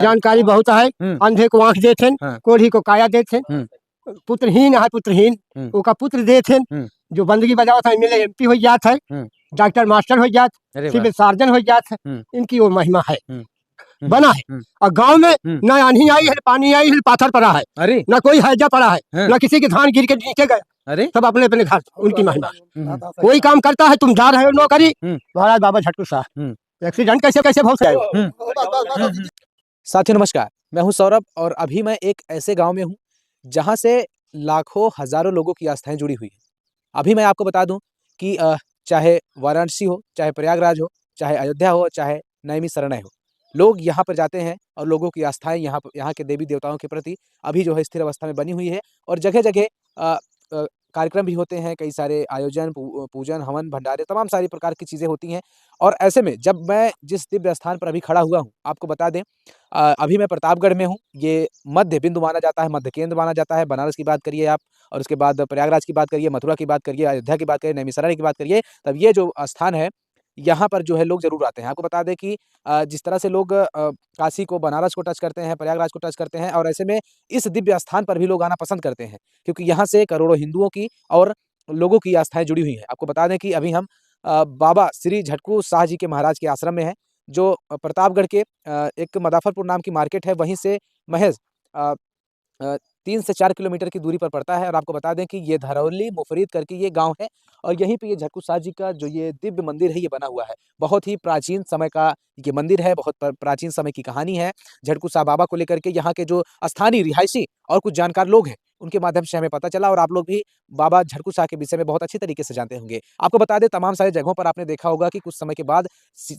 जानकारी बहुत है। अंधे को आंख देथे, कोढ़ी को काया देथे, पुत्रहीन है पुत्रहीन उनका पुत्र देथे, जो बंदगी बजावत है मिले MP हो जात है, डॉक्टर मास्टर हो जात, सिविल सर्जन हो जात है। इनकी वो महिमा है, बना है। और गांव में न आंधी आई है, पानी आई है, पाथर पड़ा है, न कोई हैजा पड़ा है, न किसी के धान गिर के नीचे गए, सब अपने अपने घर। उनकी महिमा कोई काम करता है, तुम जा रहे हो नौकरी, महाराज बाबा झटकू साहब एक्सीडेंट कैसे कैसे बहुत से। साथियों नमस्कार, मैं हूं सौरभ और अभी मैं एक ऐसे गांव में हूं जहां से लाखों हजारों लोगों की आस्थाएं जुड़ी हुई हैं। अभी मैं आपको बता दूं कि चाहे वाराणसी हो, चाहे प्रयागराज हो, चाहे अयोध्या हो, चाहे नैमी शरणय हो, लोग यहाँ पर जाते हैं और लोगों की आस्थाएं यहाँ के देवी देवताओं के प्रति अभी जो है स्थिर अवस्था में बनी हुई है। और जगह जगह कार्यक्रम भी होते हैं, कई सारे आयोजन, पूजन, हवन, भंडारे, तमाम सारी प्रकार की चीज़ें होती हैं। और ऐसे में जब मैं जिस दिव्य स्थान पर अभी खड़ा हुआ हूँ, आपको बता दें अभी मैं प्रतापगढ़ में हूँ। ये मध्य बिंदु माना जाता है, मध्य केंद्र माना जाता है। बनारस की बात करिए आप, और उसके बाद प्रयागराज की बात करिए, मथुरा की बात करिए, अयोध्या की बात करिए, नैमिषारण्य की बात करिए, तब ये जो स्थान है यहाँ पर जो है लोग जरूर आते हैं। आपको बता दें कि जिस तरह से लोग काशी को, बनारस को टच करते हैं, प्रयागराज को टच करते हैं, और ऐसे में इस दिव्य स्थान पर भी लोग आना पसंद करते हैं, क्योंकि यहाँ से करोड़ों हिंदुओं की और लोगों की आस्थाएं जुड़ी हुई हैं। आपको बता दें कि अभी हम बाबा श्री झटकू शाह जी के महाराज के आश्रम में हैं, जो प्रतापगढ़ के एक मदाफरपुर नाम की मार्केट है, वहीं से महज 3 से 4 किलोमीटर की दूरी पर पड़ता है। और आपको बता दें कि ये धरौली मुफरीद करके ये गांव है, और यहीं पे ये झटकू शाह जी का जो ये दिव्य मंदिर है ये बना हुआ है। बहुत ही प्राचीन समय का ये मंदिर है, बहुत प्राचीन समय की कहानी है झटकू शाह बाबा को लेकर के। यहाँ के जो स्थानीय रिहायशी और कुछ जानकार लोग हैं, उनके माध्यम से हमें पता चला, और आप लोग भी बाबा झटकू शाह के विषय में बहुत अच्छी तरीके से जानते होंगे। आपको बता दें, तमाम सारे जगहों पर आपने देखा होगा कि कुछ समय के बाद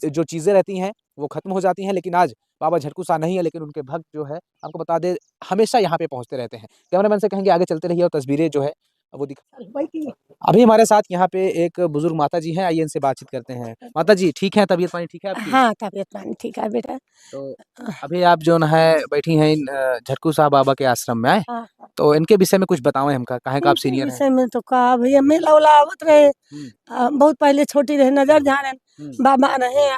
जो चीज़ें रहती हैं वो खत्म हो जाती हैं, लेकिन आज बाबा झटकू शाह नहीं है, लेकिन उनके भक्त जो है, आपको बता दें, हमेशा यहाँ पे पहुँचते रहते हैं। कैमरामैन से कहेंगे आगे चलते रहिए और तस्वीरें जो है वो दिखा। अभी हमारे साथ यहाँ पे एक बुजुर्ग माता जी हैं, आइए इनसे बातचीत करते हैं। माता जी ठीक है, तबीयत पानी ठीक है आपकी? हाँ, तबीयत पानी ठीक है बेटा। तो अभी आप जो है बैठी हैं झटकू शाह बाबा के आश्रम में आए, हाँ, तो इनके विषय में कुछ बताओ हमका, काहे का आप इनके सीनियर हैं? विषय में तो का भैया मेला उला आवत रहे। बहुत पहले छोटी रहे, नजर झाड़न बाबा रहे,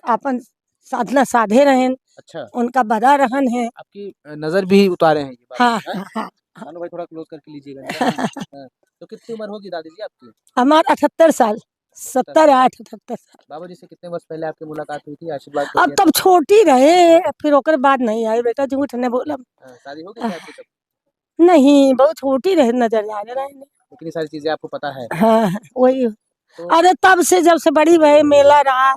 अपन साधना साधे रहे। अच्छा, उनका बड़ा रहन है। आपकी नजर भी उतारे हैं ये बाबा हाँ जी, हैं? हाँ हाँ। मानो भाई थोड़ा क्लोज करके लीजिएगा जरा। हाँ, तो कितनी उम्र होगी दादी जी आपकी? हमारा 78 साल, 70 8 78 साल। बाबा जी से कितने वर्ष पहले आपकी मुलाकात हुई थी? आशीर्वाद को अब दिया तब छोटी रहे, फिर ओकर बाद नहीं आई बेटा, झूठ न बोलब। था? शादी हो गई थी आपकी तब? नहीं, बहुत छोटी रहे, नजर झाड़ रहे। इतनी सारी चीजें आपको पता है? हाँ, वही। तो अरे तब से जब से बड़ी भई मेला रहा,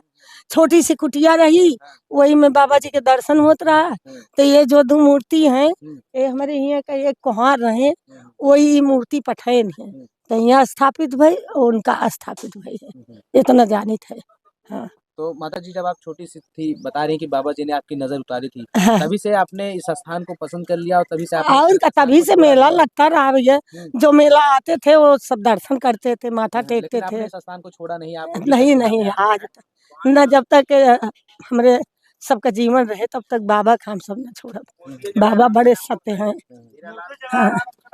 छोटी सी कुटिया रही, वही में बाबा जी के दर्शन होत रहा। तो ये जो दो मूर्ति हैं, ये हमारे यहाँ का एक कुहार रहे, वही मूर्ति पठैन है, तो यहाँ स्थापित भई और उनका स्थापित भई है, इतना जानित है। हाँ। तो माता जी जब आप छोटी सी थी, बता रही हैं कि बाबा जी ने आपकी नजर उतारी थी, हाँ। तभी से आपने इस स्थान को पसंद कर लिया और तभी से आपने और इस का स्थान तभी को से छोड़ा मेला नहीं? लगता रहा भैया, जो मेला आते थे वो सब दर्शन करते थे, माथा टेकते लेकिन आपने थे। इस स्थान को छोड़ा नहीं, आप नहीं नहीं, आज तक न, जब तक हमरे सबका जीवन रहे तब तक बाबा का हम सब न छोड़ब। बाबा बड़े सत्य हैं। हाँ,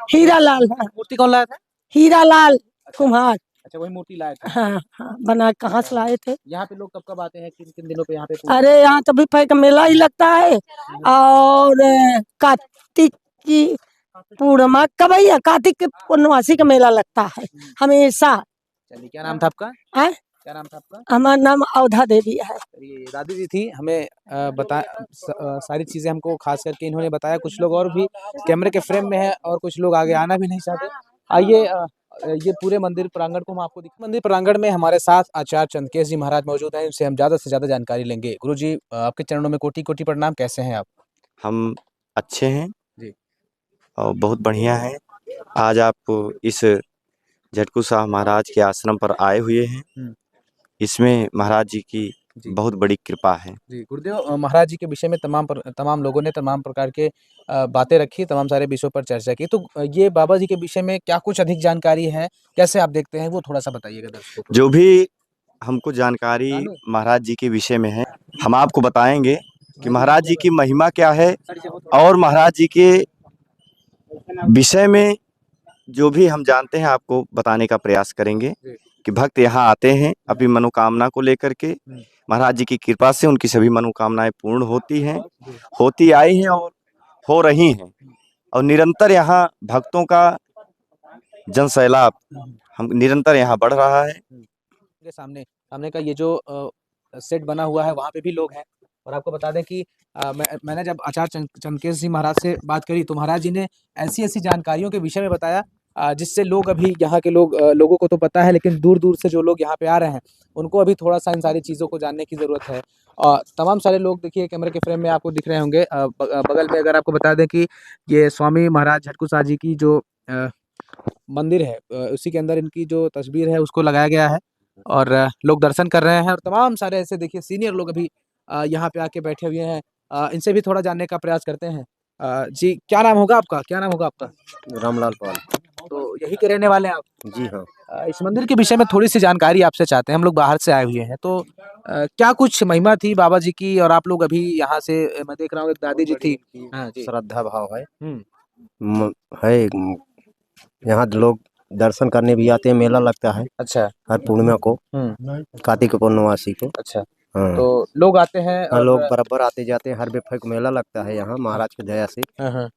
हीरा लाल, हाँ, मूर्ति कौन लाया था? हीरा लाल कुम्हार। अच्छा, वही मूर्ति लाए थे। हाँ हाँ, बना कहाँ से लाए थे? यहाँ पे लोग कब कब आते हैं, किन किन दिनों पे यहाँ पे पूजा? अरे यहाँ तभी का मेला ही लगता है, और कार्तिक की पूर्णिमा का, भैया कार्तिक के पूर्णमासी का मेला लगता है हमेशा। चलिए, क्या नाम था आपका? है, क्या नाम था आपका? हमारा नाम अवधा देवी है। ये दादी जी थी, हमें सारी चीजें हमको खास करके इन्होंने बताया। कुछ लोग और भी कैमरे के फ्रेम में हैं और कुछ लोग आगे आना भी नहीं चाहते। आइए ये पूरे मंदिर प्रांगण को हम आपको दिखा। मंदिर प्रांगण में हमारे साथ आचार्य चंद्रकेश जी महाराज मौजूद हैं, इनसे हम ज्यादा से ज्यादा जानकारी लेंगे। गुरु जी, आपके चरणों में कोटि कोटि प्रणाम। कैसे हैं आप? हम अच्छे हैं जी। और बहुत बढ़िया है। आज आप इस झटकू शाह महाराज के आश्रम पर आए हुए हैं, इसमें महाराज जी की बहुत बड़ी कृपा है। जी गुरुदेव, महाराज जी के विषय में तमाम लोगों ने तमाम प्रकार के बातें रखी, तमाम सारे विषयों पर चर्चा की। तो ये बाबा जी के विषय में क्या कुछ अधिक जानकारी है, कैसे आप देखते हैं, वो थोड़ा सा बताइएगा दर्शकों को। जो भी हमको जानकारी महाराज जी के विषय में है, हम आपको बताएंगे कि महाराज जी की महिमा क्या है, और महाराज जी के विषय में जो भी हम जानते हैं आपको बताने का प्रयास करेंगे। कि भक्त यहाँ आते हैं अपनी मनोकामना को लेकर के। महाराज जी की कृपा से उनकी सभी मनोकामनाएं पूर्ण होती हैं, होती आई हैं और हो रही हैं। और निरंतर यहाँ भक्तों का जन सैलाब हम निरंतर यहाँ बढ़ रहा है। के सामने सामने का ये जो सेट बना हुआ है वहाँ पे भी लोग हैं। और आपको बता दें कि मैंने जब आचार्य चंद्रकेश जी महाराज से बात करी तो महाराज जी ने ऐसी ऐसी जानकारियों के विषय में बताया जिससे लोग अभी यहाँ के लोगों को तो पता है, लेकिन दूर दूर से जो लोग यहाँ पे आ रहे हैं उनको अभी थोड़ा सा इन सारी चीज़ों को जानने की ज़रूरत है। और तमाम सारे लोग देखिए कैमरे के फ्रेम में आपको दिख रहे होंगे। बगल में अगर आपको बता दें कि ये स्वामी महाराज झटकू शाह जी की जो मंदिर है उसी के अंदर इनकी जो तस्वीर है उसको लगाया गया है और लोग दर्शन कर रहे हैं। और तमाम सारे ऐसे देखिए सीनियर लोग अभी यहाँ पे आके बैठे हुए हैं। इनसे भी थोड़ा जानने का प्रयास करते हैं। जी क्या नाम होगा आपका? क्या नाम होगा आपका? रामलाल पाल। तो यही के रहने वाले हैं आप? जी हाँ। इस मंदिर के विषय में थोड़ी सी जानकारी आपसे चाहते हैं। हम लोग बाहर से आए हुए हैं तो क्या कुछ महिमा थी बाबा जी की? और आप लोग अभी यहाँ से मैं देख रहा हूँ एक दादी जी थी। हाँ जी। श्रद्धा भाव है। है यहाँ लोग दर्शन करने भी आते हैं, मेला लगता है। अच्छा। हर पूर्णिमा को, कार्तिक पूर्णवासी को। अच्छा। हाँ। तो लोग आते हैं हाँ, और लोग बराबर आते जाते हैं। हर बेफक मेला लगता है यहाँ महाराज की दया से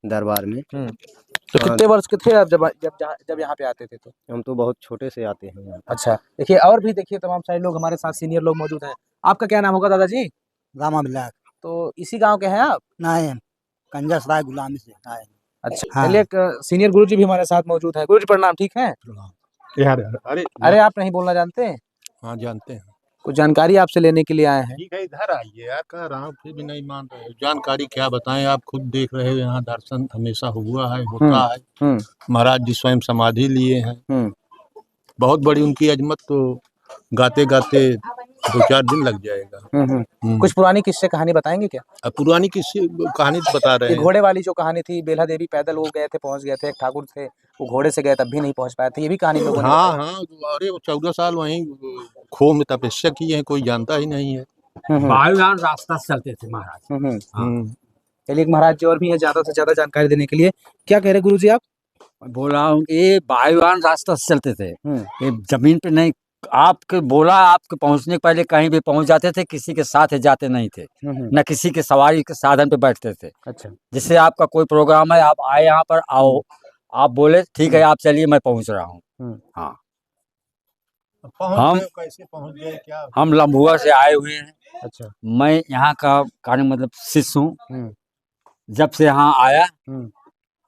दरबार में। तो कितने वर्ष के थे आप जब यहाँ पे आते थे? तो हम तो बहुत छोटे से आते हैं यहाँ। अच्छा। देखिए और भी देखिए तमाम सारे लोग हमारे साथ सीनियर लोग मौजूद हैं। आपका क्या नाम होगा दादाजी? रामा ब्लैक। तो इसी गांव के हैं आप? नहीं, कंजस राय गुलामी से आए। अच्छा। चलिए एक सीनियर गुरुजी भी हमारे साथ मौजूद हैं। गुरुजी प्रणाम। ठीक है? अरे आप नहीं बोलना जानते हैं? हाँ जानते हैं। कुछ जानकारी आपसे लेने के लिए आए हैं। ठीक है, इधर आइए यार, कह रहा हूँ फिर भी नहीं मान रहे हो। जानकारी क्या बताएं, आप खुद देख रहे हो यहाँ दर्शन हमेशा हुआ है, होता है। महाराज जी स्वयं समाधि लिए हैं। बहुत बड़ी उनकी अजमत, तो गाते गाते 2-4 दिन लग जाएगा। कुछ पुरानी किस्से कहानी बताएंगे क्या? अब पुरानी किसी कहानी तो बता रहे ये हैं। घोड़े वाली जो कहानी थी, बेला देवी पैदल वो गए थे, पहुंच गए थे। एक ठाकुर थे वो घोड़े से गए तब भी नहीं पहुंच पाए थे। ये भी कहानी लोगों ने हाँ हाँ, अरे वो 14 साल वहीं खो में तपस्या की है, कोई जानता ही नहीं है। वायुयान रास्ता से चलते थे महाराज। चलिए महाराज जी और भी है ज्यादा से ज्यादा जानकारी देने के लिए। क्या कह रहे गुरु जी आप? बोल रहा हूँ कि ये वायुयान रास्ता से चलते थे, ये जमीन पे नहीं। आपके बोला आपके पहुंचने के पहले कहीं भी पहुंच जाते थे, किसी के साथ जाते नहीं थे, न किसी के सवारी के साधन पे बैठते थे। अच्छा। जैसे आपका कोई प्रोग्राम है, आप आए यहाँ पर, आओ, आप बोले ठीक है आप चलिए मैं पहुंच रहा हूँ। हाँ, हम कैसे पहुंच गए क्या? हम लम्बुआ से आए हुए हैं। अच्छा। मैं यहाँ का कार्य मतलब शिष्य हूँ। जब से यहाँ आया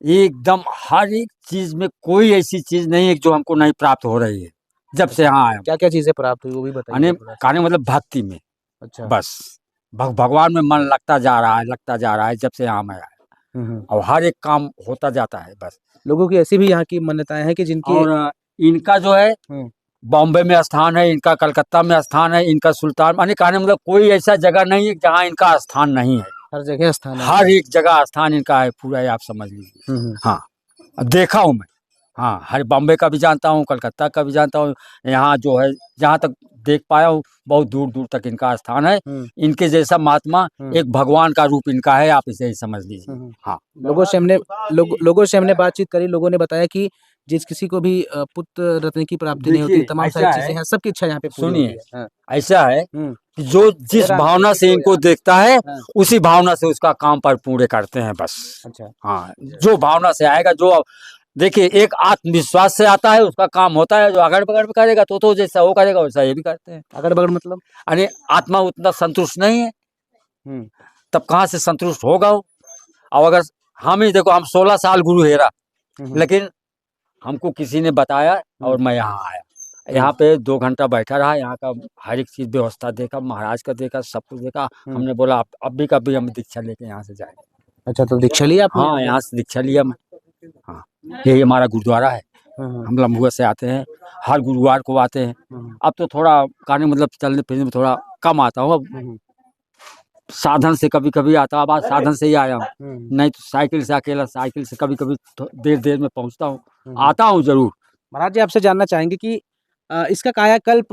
एकदम हर एक चीज में कोई ऐसी चीज नहीं है जो हमको नहीं प्राप्त हो रही है। जब से यहाँ आया क्या क्या चीजें प्राप्त हुई वो भी बताइए। कार्य मतलब भक्ति में। अच्छा। बस भगवान में मन लगता जा रहा है जब से यहाँ मैं आया। और हर एक काम होता जाता है। बस लोगों की ऐसी भी यहाँ की मान्यताएं हैं कि जिनकी, और इनका जो है बॉम्बे में स्थान है, इनका कलकत्ता में स्थान है, इनका सुल्तान माने कहने मतलब कोई ऐसा जगह नहीं है जहाँ इनका स्थान नहीं है। हर जगह स्थान है, हर एक जगह स्थान इनका है पूरा, आप समझ लीजिए। हाँ, अब देखा हूँ मैं। हाँ, हर बॉम्बे का भी जानता हूँ, कलकत्ता का भी जानता हूँ। यहाँ जो है जहाँ तक देख पाया हूँ बहुत दूर दूर तक इनका स्थान है। इनके जैसा महात्मा एक भगवान का रूप इनका है, आप इसे ही समझ लीजिए। हाँ, लोगों से हमने बातचीत करी। लोगों ने बताया कि जिस किसी को भी पुत्र रत्न की प्राप्ति नहीं होती, तमाम सारी चीजें हैं, सबकी इच्छा यहाँ पे पूरी होती है। सुनिए, ऐसा है कि जो जिस भावना से इनको देखता है उसी भावना से उसका काम पर पूरे करते हैं बस। अच्छा। हाँ, जो भावना से आएगा, जो देखिए एक आत्मविश्वास से आता है उसका काम होता है। जो अगड़ बगड़ में करेगा तो जैसा वो करेगा वैसा ये भी करते हैं। अगड़ बगड़ मतलब अरे आत्मा उतना संतुष्ट नहीं है, तब कहाँ से संतुष्ट होगा वो। और अगर हम ही देखो, हम 16 साल गुरु हेरा, लेकिन हमको किसी ने बताया और मैं यहाँ आया। यहाँ पे 2 घंटा बैठा रहा, यहाँ का हर एक चीज व्यवस्था देखा, महाराज का देखा, सब कुछ देखा। हमने बोला अब भी कभी हम दीक्षा लेके यहाँ से जाएंगे। अच्छा, तो दीक्षा लिया आपने? हाँ, यहाँ से दीक्षा लिया मैं। हाँ, यही हमारा गुरुद्वारा है। हम लम्बुआ से आते हैं, हर गुरुवार को आते हैं। अब तो थोड़ा कहने मतलब चलने फिरने में थोड़ा कम आता हूँ। अब साधन से कभी कभी आता हूँ, आज साधन से ही आया हूँ, नहीं तो साइकिल से, अकेला साइकिल से कभी कभी देर में पहुँचता हूँ, आता हूँ जरूर। महाराज जी आपसे जानना चाहेंगे कि इसका कायाकल्प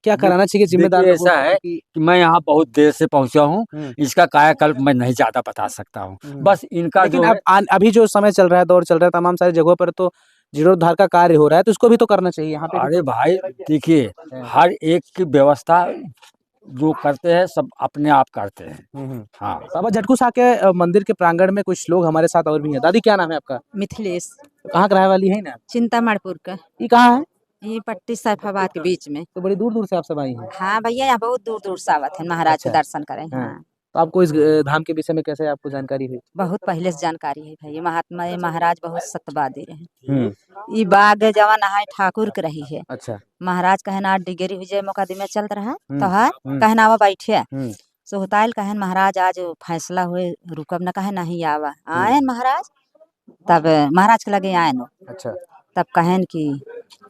क्या कराना चाहिए जिम्मेदार? ऐसा है कि मैं यहाँ बहुत देर से पहुँचा हूँ, इसका कायाकल्प मैं नहीं ज्यादा बता सकता हूँ। बस इनका लेकिन अभी जो समय चल रहा है, दौर चल रहा है, तमाम सारी जगहों पर तो जीर्णोद्धार का कार्य हो रहा है तो इसको भी तो करना चाहिए यहाँ पे। अरे भाई देखिए, हर एक की व्यवस्था जो करते हैं सब अपने आप करते हैं। हाँ, बाबा झटकू साहब के मंदिर के प्रांगण में कुछ लोग हमारे साथ और भी हैं। दादी क्या नाम है आपका? मिथिलेश। कहाँ के रहने वाली है ना? चिंतामणपुर का। ये कहाँ है? ये पट्टी सैफाबाद के बीच में। तो बड़ी दूर दूर से आप सब आई हैं। हाँ भैया, यहाँ बहुत दूर दूर से आवत है महाराज के अच्छा। दर्शन करें। हाँ। तो आपको इस धाम के विषय में कैसे आपको जानकारी हुई? बहुत पहले से जानकारी है भैया। महात्मा ये महाराज बहुत सत्यवादी रहे। ये बाग जवान है ठाकुर के रही है। अच्छा। महाराज कहना डिगरी विजय मुकदमे चल रहा तो है कहना आवा बैठे सोहताल कहन महाराज आज फैसला हुए रुकब न कहे नहीं आवा आयन महाराज। तब महाराज के लगे आयन। अच्छा। तब कहन कि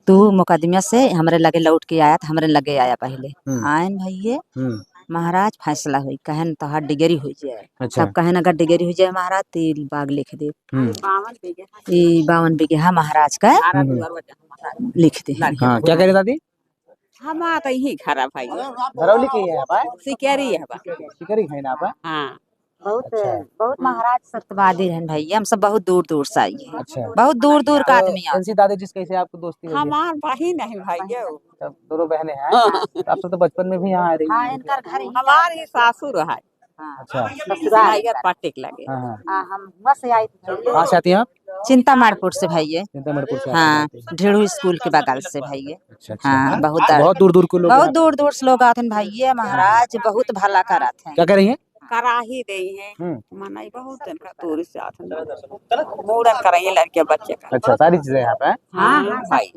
तू मुकदमे से हमरे लगे लौट के आया, हमरे लगे आया पहले आयन भैया। महाराज फैसला हुई कहन तो हर डिगरी हो जाए। अच्छा। तब कहन अगर डिगरी हो जाए महाराज तेल बाग लिख दे। 52 बीघा महाराज का लिख दे। हाँ, क्या कह रहे दादी? हम तो यही खराब है धरौली की है आप? शिकारी है शिकारी है ना आप? हाँ। बहुत महाराज सत्यवादी रहन भैया। हम सब बहुत दूर दूर से आई है। अच्छा। बहुत दूर दूर का आदमी है। कौन दादी जिसके से आपको दोस्ती हुई? हमार बहन है भैया। तब दोनों बहनें हैं। आप तो बचपन में भी यहाँ आ रही हाँ, हैं। इनकर घर हमारी सासुर है। अच्छा। भैया पट्टिक लगे। हम वहाँ से आई थी। कहाँ से आती हैं आप? चिंतामणपुर से भैया। चिंतामणपुर से? हाँ, ढेड़ू स्कूल के बगल से भैया। अच्छा। हाँ, बहुत दूर दूर के लोग। बहुत दूर दूर से लोग आते हैं भैया। महाराज बहुत भला करत हैं। क्या कर रही हैं? कराही दे है मनाई बहुत इनका दूर से आते हैं। मूड़न कराइए लड़के बच्चे का। अच्छा, सारी चीजें यहाँ पे? हाँ भाई।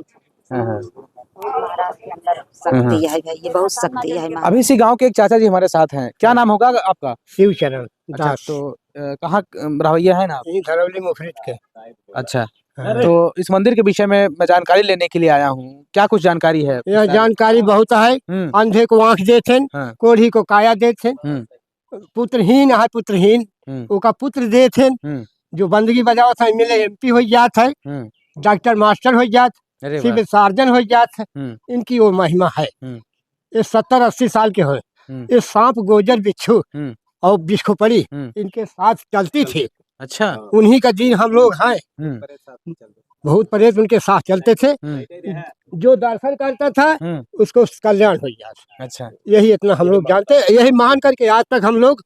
महाराज के अंदर शक्ति है भैया, बहुत शक्ति है। अभी इसी गांव के एक चाचा जी हमारे साथ हैं। क्या नाम होगा आपका? शिवचरण अच्छा, दास। तो कहाँ रवैया है ना आप? धरौली मुफरित के। अच्छा। तो इस मंदिर के विषय में मैं जानकारी लेने के लिए आया हूँ। क्या कुछ जानकारी है? यह जानकारी बहुत है। अंधे को आँख देते, कोढ़ी को काया देते, पुत्रहीन है पुत्रहीन उनका पुत्र देते, जो बंदगी बजाओ था मिले MP हो जात है, डॉक्टर मास्टर हो जात, सिविल सर्जन हो जात है। इनकी वो महिमा है। ये 70-80 साल के हो। ये सांप गोजर बिच्छू और बिस्खोपड़ी इनके साथ चलती थी। अच्छा। उन्हीं का दिन हम लोग हैं। बहुत परेश उनके साथ चलते थे। जो दर्शन करता था उसको कल्याण हो जाता। अच्छा। यही इतना हम लोग जानते हैं। यही मान करके आज तक हम लोग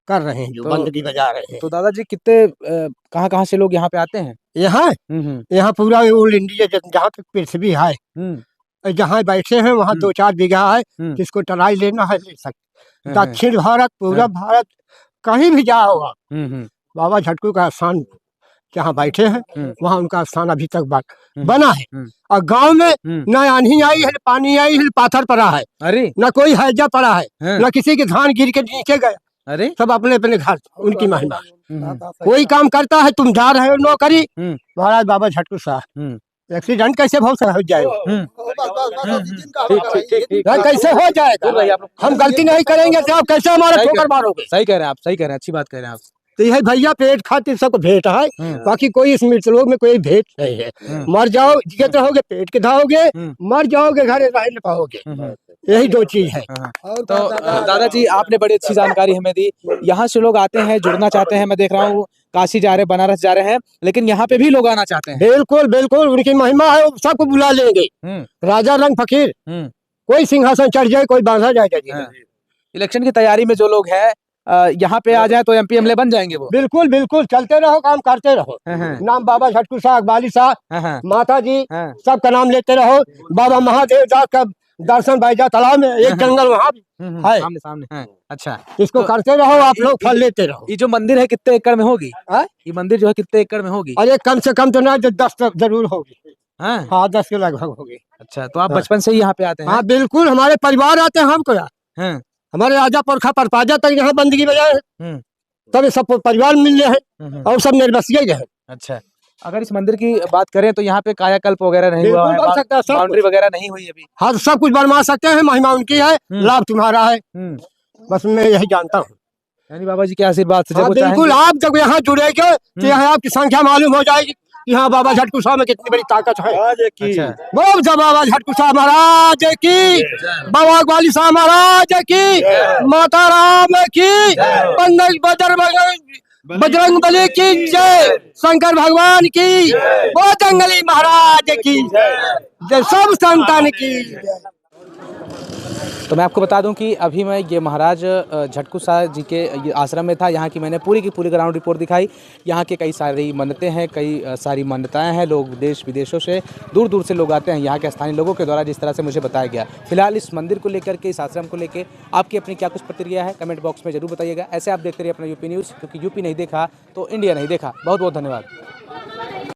कर रहे हैं, जो बंदगी बजा रहे हैं। तो दादाजी कितने कहाँ से लोग यहाँ पे आते हैं? यहाँ पूरा ऑल इंडिया जहाँ तक पृथ्वी है, जहाँ बैठे हैं वहाँ 2-4 बीघा है। जिसको टराई लेना है ले सकते। दक्षिण भारत, पूर्व भारत, कहीं भी जाओ होगा बाबा झटकू का स्थान जहाँ बैठे हैं वहाँ उनका स्थान अभी तक बना है। और गांव में न आंधी आई है, पानी आई है, पाथर पड़ा है, अरे न कोई हैजा पड़ा है, न किसी के धान गिर के नीचे गया। अरे सब अपने अपने घर। उनकी महिमा। कोई काम करता है, तुम जा रहे हो नौकरी, महाराज बाबा झटकू साहब एक्सीडेंट कैसे हो जाएगा? कैसे हो जाएगा? हम गलती नहीं करेंगे तो आप कैसे हमारे ठोकर मारोगे? सही कह रहे हैं आप, सही कह रहे हैं, अच्छी बात कह रहे हैं आप। तो यह भैया पेट खातिर सबको भेंट है। बाकी कोई इस मृत लोग में कोई भेंट नहीं है। मर जाओ जियत रहोगे पेट के धाओगे, मर जाओगे घर रह न पाओगे। यही 2 चीज है। तो दादाजी आपने बड़ी अच्छी जानकारी हमें दी। यहाँ से लोग आते हैं, जुड़ना चाहते हैं। मैं देख रहा हूँ काशी जा रहे, बनारस जा रहे हैं, लेकिन यहाँ पे भी लोग आना चाहते हैं। बिल्कुल बिल्कुल, उनकी महिमा है, सबको बुला लेंगे। राजा रंग फकीर, कोई सिंहासन चढ़ जाए, कोई बांधा जाए। इलेक्शन की तैयारी में जो लोग हैं यहाँ पे आ जाए तो MP MLA बन जाएंगे वो। बिल्कुल बिल्कुल, चलते रहो, काम करते रहो। नाम बाबा झटकू साहब, बाली साहब, माता जी सबका नाम लेते रहो। बाबा महादेव दास का दर्शन बैजा तालाब में, एक जंगल वहाँ भी है सामने है। अच्छा, इसको करते रहो, आप लोग फल लेते रहो। ये जो मंदिर है कितने एकड़ में होगी? ये मंदिर जो है कितने एकड़ में होगी? अरे कम से कम तो ना 10 तक जरूर होगी। हाँ 10 के लगभग होगी। अच्छा, तो आप बचपन से ही यहाँ पे आते हैं? हाँ बिल्कुल, हमारे परिवार आते हैं हमको यार। हमारे राजा पुरखा परपाजा तक यहाँ बंदगी बजाए, तब सब परिवार मिल रहे हैं और सब निर्बसिया ही रहे। अच्छा, अगर इस मंदिर की बात करें तो यहाँ पे कायाकल्प वगैरह नहीं हुआ है, बाउंड्री वगैरह नहीं हुई अभी? हाँ, सब कुछ बनवा सकते हैं, महिमा उनकी है, लाभ तुम्हारा है। बस मैं यही जानता हूँ। यानी बाबा जी के आशीर्वाद से बिल्कुल, आप जब यहाँ जुड़ेंगे तो यहाँ आपकी संख्या मालूम हो जाएगी कि हाँ बाबा झटकू साहब में कितनी बड़ी ताकत है। बोल जब बाबा झटकू साहब महाराज की, बाबा ग्वाली साहब महाराज की, माता राम की, बजरंग बली की जय, शंकर भगवान की, बजरंगबली महाराज की जय, सब संतान की। तो मैं आपको बता दूं कि अभी मैं ये महाराज झटकू शाह जी के ये आश्रम में था। यहाँ की मैंने पूरी की पूरी ग्राउंड रिपोर्ट दिखाई। यहाँ के कई सारी मन्नतें हैं, कई सारी मान्यताएं हैं। लोग देश विदेशों से दूर दूर से लोग आते हैं। यहाँ के स्थानीय लोगों के द्वारा जिस तरह से मुझे बताया गया। फिलहाल इस मंदिर को लेकर के, इस आश्रम को लेकर आपकी अपनी क्या कुछ प्रतिक्रिया है, कमेंट बॉक्स में जरूर बताइएगा। ऐसे आप देखते रहिए अपना यूपी न्यूज़, क्योंकि यूपी नहीं देखा तो इंडिया नहीं देखा। बहुत बहुत धन्यवाद।